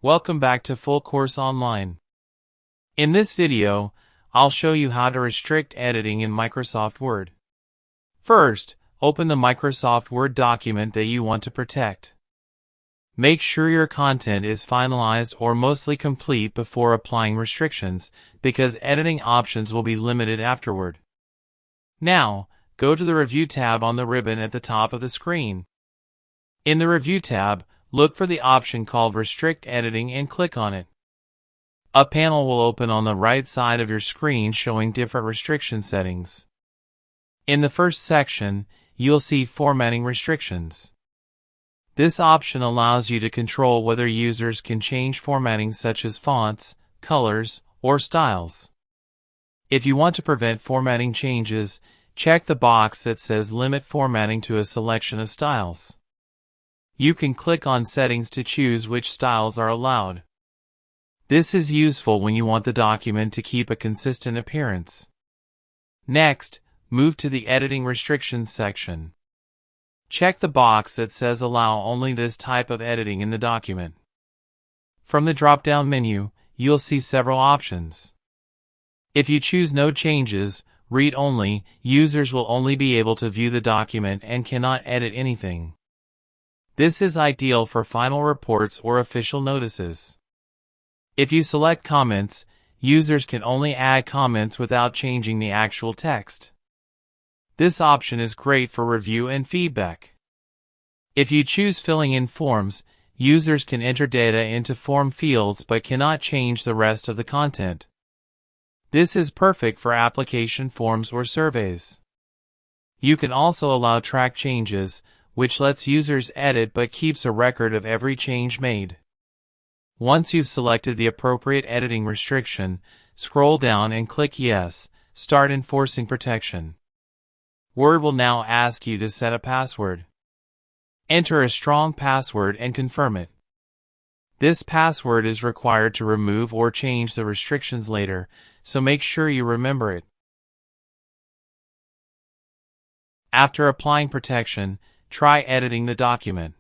Welcome back to Full Course Online. In this video, I'll show you how to restrict editing in Microsoft Word. First, open the Microsoft Word document that you want to protect. Make sure your content is finalized or mostly complete before applying restrictions, because editing options will be limited afterward. Now, go to the Review tab on the ribbon at the top of the screen. In the Review tab, look for the option called Restrict Editing and click on it. A panel will open on the right side of your screen showing different restriction settings. In the first section, you'll see Formatting Restrictions. This option allows you to control whether users can change formatting such as fonts, colors, or styles. If you want to prevent formatting changes, check the box that says Limit Formatting to a selection of styles. You can click on Settings to choose which styles are allowed. This is useful when you want the document to keep a consistent appearance. Next, move to the Editing Restrictions section. Check the box that says Allow only this type of editing in the document. From the drop-down menu, you'll see several options. If you choose No Changes, Read Only, users will only be able to view the document and cannot edit anything. This is ideal for final reports or official notices. If you select Comments, users can only add comments without changing the actual text. This option is great for review and feedback. If you choose Filling in Forms, users can enter data into form fields but cannot change the rest of the content. This is perfect for application forms or surveys. You can also allow Track Changes, which lets users edit but keeps a record of every change made. Once you've selected the appropriate editing restriction, scroll down and click Yes, Start Enforcing Protection. Word will now ask you to set a password. Enter a strong password and confirm it. This password is required to remove or change the restrictions later, so make sure you remember it. After applying protection, try editing the document.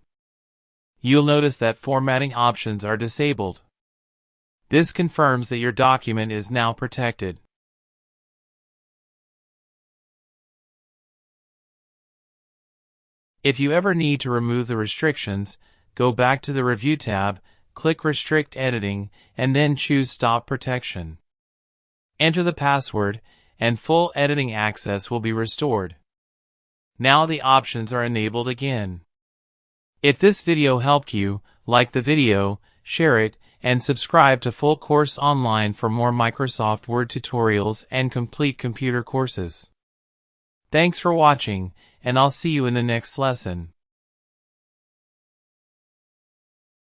You'll notice that formatting options are disabled. This confirms that your document is now protected. If you ever need to remove the restrictions, go back to the Review tab, click Restrict Editing, and then choose Stop Protection. Enter the password, and full editing access will be restored. Now the options are enabled again. If this video helped you, like the video, share it, and subscribe to Full Course Online for more Microsoft Word tutorials and complete computer courses. Thanks for watching, and I'll see you in the next lesson.